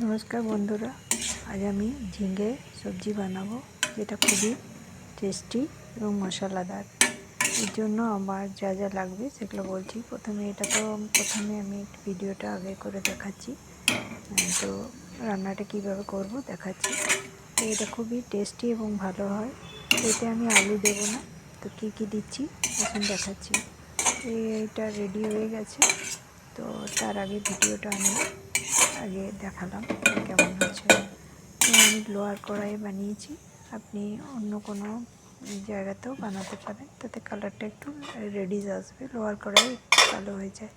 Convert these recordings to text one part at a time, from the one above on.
नमस्कार बंधुरा आज आमी झिंगे सब्जी बनाबो जेटा खूबই टेस्टी এবং मशालादार এর জন্য আমার যা যা লাগবে সেগুলো বলছি। প্রথমে আমি ভিডিওটা আগে করে দেখাচ্ছি, তো রান্নাটা কিভাবে করব দেখাচ্ছি। তো এটা খুবই টেস্টি এবং ভালো হয়। এতে আমি আলু দেব না, তো কী কী দিচ্ছি এখন দেখাচ্ছি। এইটা রেডি হয়ে গেছে, তো তার আগে ভিডিওটা আমি আগে দেখালাম কেমন হচ্ছে। আমি লোয়ার কড়াইয়ে বানিয়েছি, আপনি অন্য কোনো জায়গাতেও বানাতে পারেন, তাতে কালারটা একটু রেডিশ আসবে। লোয়ার কড়াই একটু কালো হয়ে যায়,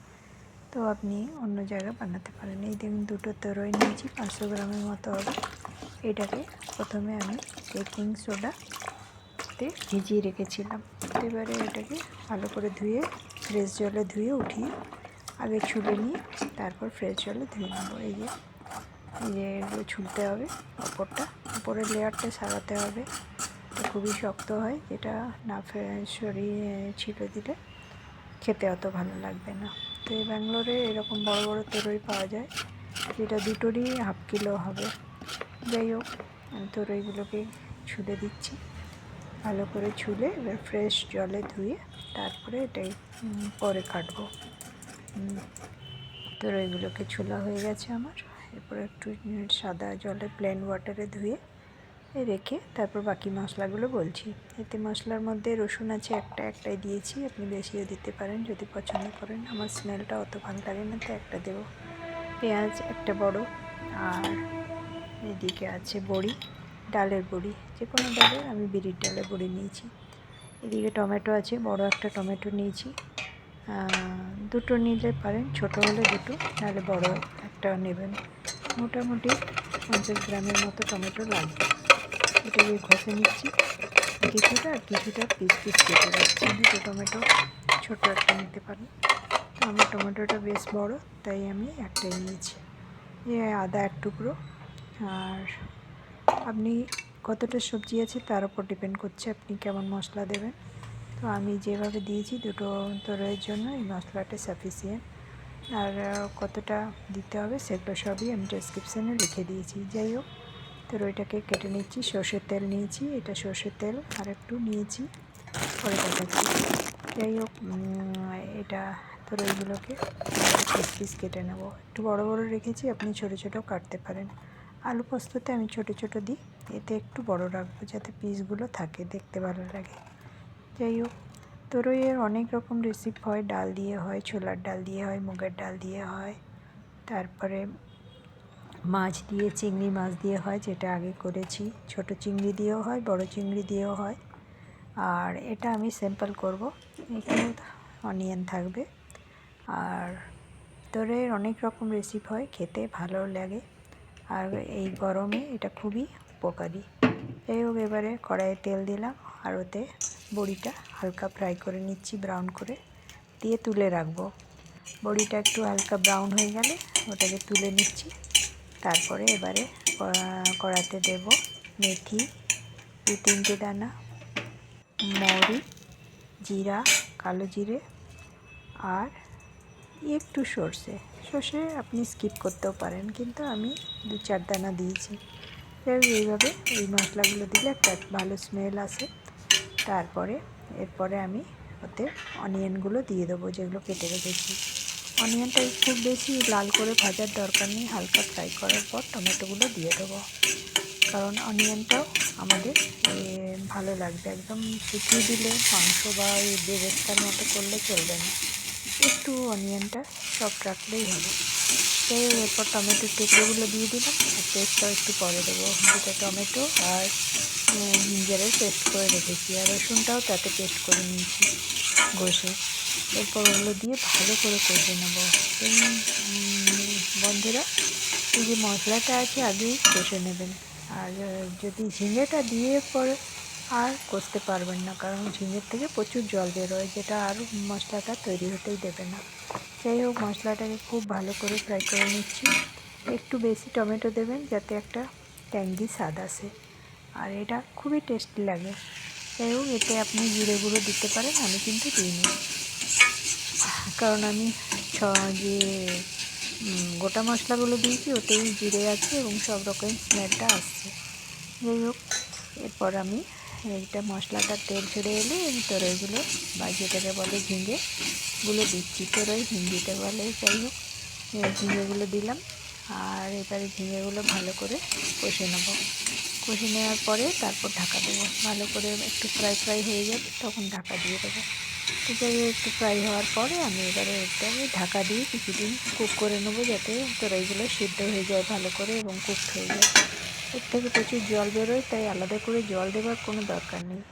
তো আপনি অন্য জায়গায় বানাতে পারেন। এই দেখুন দুটো তরই নিয়েছি, 500 গ্রামের মতো হবে। এটাকে প্রথমে আমি বেকিং সোডাতে ভিজিয়ে রেখেছিলাম। এবারে এটাকে ভালো করে ধুয়ে ফ্রেশ জলে ধুয়ে উঠিয়ে আগে ছুলে নিয়ে তারপর ফ্রেশ জলে ধুয়ে নেবো। এই যে এগুলো ছুলতে হবে, উপরের লেয়ারটা সারাতে হবে। এটা খুবই শক্ত হয়, যেটা না সরিয়ে ছিলে দিলে খেতে অত ভালো লাগবে না। তো এই ব্যাঙ্গালোরে এরকম বড় বড় তরই পাওয়া যায়, যেটা দুটোরই হাফ কিলো হবে। যাই হোক, তরইগুলোকে ছুলে দিচ্ছি, ভালো করে ছুলে এবার ফ্রেশ জলে ধুয়ে তারপরে এটাই পরে কাটবো। তরইগুলোকে ছোলা হয়ে গেছে আমার। এরপর একটু সাদা জলে প্লেন ওয়াটারে ধুয়ে রেখে তারপর বাকি মশলাগুলো বলছি। এতে মশলার মধ্যে রসুন আছে একটাই দিয়েছি, আপনি বেশিও দিতে পারেন যদি পছন্দ করেন। আমার স্মেলটা অত ভালো লাগে না, তো একটা দেবো। পেঁয়াজ একটা বড়, আর এদিকে আছে বড়ি, ডালের বড়ি, যে কোনো ডালের, আমি বিরির ডালের বড়ি নিয়েছি। এদিকে টমেটো আছে, বড় একটা টমেটো নিয়েছি। দুটো নিলে পারেন, ছোট হলে দুটো, নাহলে বড় একটা নেবেন। মোটামুটি 50 গ্রামের মতো টমেটো লাগবে। এটাকে ঘষে নিচ্ছি কিছুটা, আর কিছুটা পিস পিস কেটে রাখছি। দুটো টমেটো ছোট একটা নিতে পারেন, তো আমার টমেটোটা বেশ বড়, তাই আমি একটাই নিয়েছি। আদা এক টুকরো, আর আপনি কতটা সবজি আছে তার উপর ডিপেন্ড করছে আপনি কেমন মশলা দেবেন। তো আমি যেভাবে দিয়েছি দুটো তরইয়ের জন্য এই মশলাটা সাফিসিয়েন্ট। আর কতটা দিতে হবে সেগুলো সবই আমি ডেসক্রিপশানে লিখে দিয়েছি। যাই হোক, তরইটাকে কেটে নিচ্ছি। সর্ষের তেল নিয়েছি, এটা সর্ষের তেল আর একটু নিয়েছি, পরে দেখাচ্ছি। যাই হোক, এটা তরইগুলোকে পিস পিস কেটে নেব। একটু বড় বড় রেখেছি, আপনি ছোটো ছোটো কাটতে পারেন। আলু পোস্ততে আমি ছোটো ছোটো দিই, এতে একটু বড় রাখবো যাতে পিসগুলো থাকে, দেখতে ভালো লাগে। যাই হোক, তরইয়ের অনেক রকম রেসিপি হয়, ডাল দিয়ে হয়, ছোলার ডাল দিয়ে হয়, মুগের ডাল দিয়ে হয়, তারপরে মাছ দিয়ে, চিংড়ি মাছ দিয়ে হয়, যেটা আগে করেছি। ছোট চিংড়ি দিয়েও হয়, বড় চিংড়ি দিয়েও হয়। আর এটা আমি সিম্পল করব, এখানে অনিয়ন থাকবে। আর তরইয়ের অনেক রকম রেসিপি হয়, খেতে ভালো লাগে, আর এই গরমে এটা খুবই উপকারী। যাই হোক, এবারে কড়াইয়ে তেল দিলাম, আর ওতে বড়িটা হালকা ফ্রাই করে নিচ্ছি, ব্রাউন করে দিয়ে তুলে রাখবো। বড়িটা একটু হালকা ব্রাউন হয়ে গেলে ওটাকে তুলে নিচ্ছি। তারপরে এবারে কড়াতে দেব মেথি 2-3টে দানা, মৌরি, জিরা, কালো জিরে, আর একটু সর্ষে আপনি স্কিপ করতেও পারেন, কিন্তু আমি 2-4 দানা দিয়েছি। এইভাবে এই মশলাগুলো দিলে একটা ভালো স্মেল আসে। এরপরে আমি ওতে অনিয়নগুলো দিয়ে দেবো, যেগুলো কেটে রেখেছি। অনিয়নটা খুব বেশি লাল করে ভাজার দরকার নেই, হালকা ফ্রাই করার পর টমেটোগুলো দিয়ে দেবো, কারণ অনিয়নটাও আমাদের ভালো লাগবে। একদম শুকিয়ে দিলে মাংস বা এই বেরেস্তার মতো করলে চলবে না, একটু অনিয়নটা সফট রাখলেই হবে। তাই এরপর টমেটোর টুকরোগুলো দিয়ে দিলাম, আর পেস্টটাও একটু পরে দেবো, যেটা টমেটো আর জিঞ্জারের পেস্ট করে রেখেছি, আর রসুনটাও তাতে পেস্ট করে নিয়েছি ঘষে। এরপর ওগুলো দিয়ে ভালো করে কষে নেবো। বন্ধুরা, এই যে মশলাটা আছে আগেই কষে নেবেন, আর যদি ঝিঙেটা দিয়ে পরে আর কষতে পারবেন না, কারণ ঝিঙের থেকে প্রচুর জল বেরোয়, যেটা আর মশলাটা তৈরি হতেই দেবে না। যাই হোক, মশলাটাকে খুব ভালো করে ফ্রাই করে নিচ্ছি। একটু বেশি টমেটো দেবেন যাতে একটা ট্যাঙ্গি স্বাদ আসে, আর এটা খুবই টেস্টি লাগে। যাই হোক, এতে আপনি জিরে গুঁড়ো দিতে পারেন, আমি কিন্তু দিইনি, কারণ আমি যে গোটা মশলাগুলো দিয়েছি, ওতেই জিরে আছে এবং সব রকম স্মেলটা আসছে। যাই হোক, এরপর আমি এইটা মশলাটা তেল ছেড়ে এলে এই তরইগুলো বা যেটাকে বলে ঝিঙেগুলো দিচ্ছি। তরই হিন্দিতে বলে, যাই হোক ঝিঙেগুলো দিলাম। আর এবারে ঝিঙেগুলো ভালো করে কষে নেব। কষে নেওয়ার পরে তারপর ঢাকা দেবো। ভালো করে একটু ফ্রাই হয়ে যাবে, তখন ঢাকা দিয়ে দেবো। তো যাই হোক, একটু ফ্রাই হওয়ার পরে আমি এবারে এটাকে ঢাকা দিয়ে কিছুদিন কুক করে নেবো, যাতে তরইগুলো সিদ্ধ হয়ে যায় ভালো করে এবং কুকড হয়ে যায়। এর থেকে প্রচুর জল বেরোয়, তাই আলাদা করে জল দেওয়ার কোনো দরকার নেই।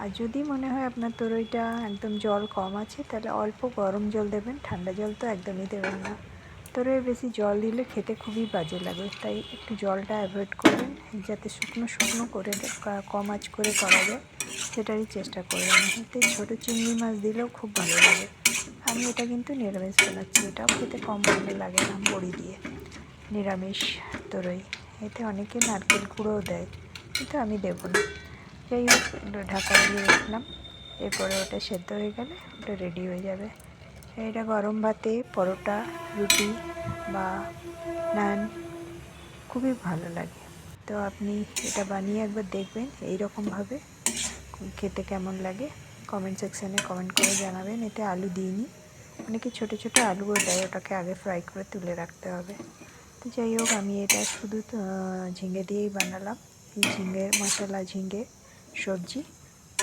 আর যদি মনে হয় আপনার তরইটা একদম জল কম আছে, তাহলে অল্প গরম জল দেবেন, ঠান্ডা জল তো একদমই দেবেন না। তরই বেশি জল দিলে খেতে খুবই বাজে লাগে, তাই একটু জলটা অ্যাভয়েড করবেন, যাতে শুকনো করে কম আঁচ করে করা যায় সেটারই চেষ্টা করবেন। এতে ছোটো চিংড়ি মাছ দিলেও খুব ভালো লাগে। আমি এটা কিন্তু নিরামিষ বানাচ্ছি, এটাও খেতে কম ভালো লাগে না বড়ি দিয়ে। নিরামিষ তরই, এতে অনেকে নারকেল কুড়োও দেয়, কিন্তু আমি দেবো না। যাই হোক, ঢাকা দিয়ে রাখলাম। এরপরে ওটা সেদ্ধ হয়ে গেলে ওটা রেডি হয়ে যাবে। এটা গরম ভাতে, পরোটা, রুটি বা নান খুবই ভালো লাগে। তো আপনি এটা বানিয়ে একবার দেখবেন এই রকমভাবে, খেতে কেমন লাগে কমেন্ট সেকশানে কমেন্ট করে জানাবেন। এতে আলু দিইনি, অনেকে ছোটো ছোটো আলুও দেয়, ওটাকে আগে ফ্রাই করে তুলে রাখতে হবে। তো যাই হোক, আমি এটা শুধু ঝিঙে দিয়েই বানালাম। ঝিঙে মশলা, ঝিঙে সবজি,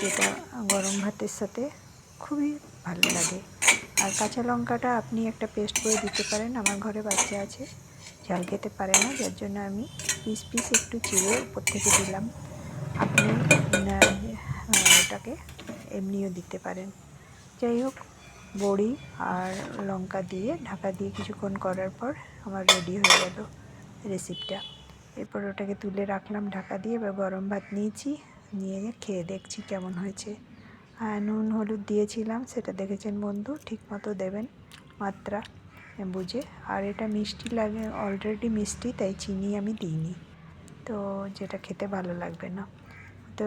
যেটা গরম ভাতের সাথে খুবই ভালো লাগে। আর কাঁচা লঙ্কাটা আপনি একটা পেস্ট করে দিতে পারেন। আমার ঘরে বাচ্চা আছে, ঝাল খেতে পারে না, যার জন্য আমি পিস একটু চিড়ে উপর থেকে দিলাম। আপনি ওটাকে এমনিও দিতে পারেন। যাই হোক, বড়ি আর লঙ্কা দিয়ে ঢাকা দিয়ে কিছুক্ষণ করার পর আমার রেডি হয়ে গেল রেসিপিটা। এরপর ওটাকে তুলে রাখলাম ঢাকা দিয়ে। এবার গরম ভাত নিয়েছি, নিয়ে খেয়ে দেখছি কেমন হয়েছে। নুন হলুদ দিয়েছিলাম, সেটা দেখেছেন বন্ধু, ঠিক মতো দেবেন মাত্রা বুঝে। আর এটা মিষ্টি লাগে, অলরেডি মিষ্টি, তাই চিনি আমি দিইনি, তো যেটা খেতে ভালো লাগবে না। তো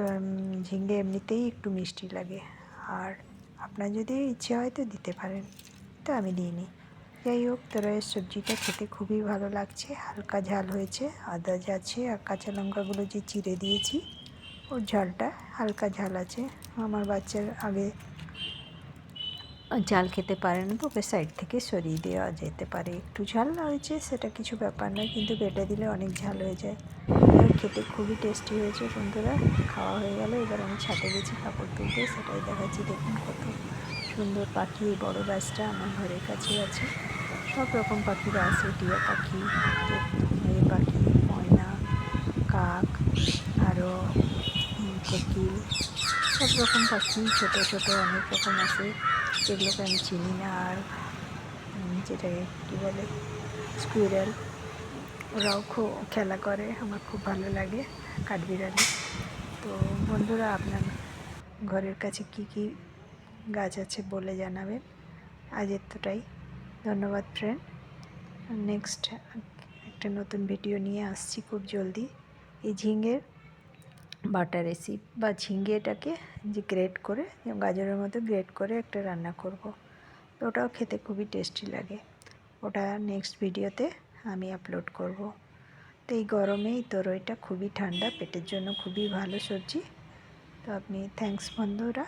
ঝিঙে এমনিতেই একটু মিষ্টি লাগে, আর আপনার যদি ইচ্ছে হয় তো দিতে পারেন, তো আমি দিইনি। যাই হোক, তরইয়ের সবজিটা খেতে খুবই ভালো লাগছে, হালকা ঝাল হয়েছে, আদা যাচ্ছে আর কাঁচা লঙ্কাগুলো যে চিড়ে দিয়েছি ওর ঝালটা হালকা ঝাল আছে। আমার বাচ্চার আগে ঝাল খেতে পারে না, তো ওকে সাইড থেকে সরিয়ে দেওয়া যেতে পারে। একটু ঝাল হয়েছে, সেটা কিছু ব্যাপার নয়, কিন্তু বেটে দিলে অনেক ঝাল হয়ে যায়। খেতে খুবই টেস্টি হয়েছে বন্ধুরা। খাওয়া হয়ে গেল, এবার আমি ছাদে গেছি কাপড় তুলতে, সেটাই দেখাচ্ছি। দেখুন কত সুন্দর পাখি, এই বড়ো গাছটা আমার ঘরের কাছেই আছে। সব রকম পাখিরা আসে, টিয়া পাখি, এ পাখি, ময়না, কাক, আরও কোকিল, সব রকম পাখি, ছোটো ছোটো অনেক রকম আছে, যেগুলোকে আমি চিনি না। আর যেটাকে কী বলে, স্কুইরেল, ওরাও খুব খেলা করে, আমার খুব ভালো লাগে, কাঠবিড়ালি। তো বন্ধুরা, আপনার ঘরের কাছে কি কি গাছ আছে বলে জানাবেন। আজ এতটাই, ধন্যবাদ ফ্রেন্ড। নেক্সট একটা নতুন ভিডিও নিয়ে আসছি খুব জলদি। এই ঝিঙের বাটা রেসিপি বা ঝিঙেটাকে যে গ্রেট করে, গাজরের মতো গ্রেট করে একটা রান্না করব, তো ওটাও খেতে খুবই টেস্টি লাগে। ওটা নেক্সট ভিডিওতে আমি আপলোড করব। তো এই গরমে এই তরইটা খুবই ঠান্ডা, পেটের জন্য খুবই ভালো সবজি। তো আপনি থ্যাঙ্কস বন্ধুরা।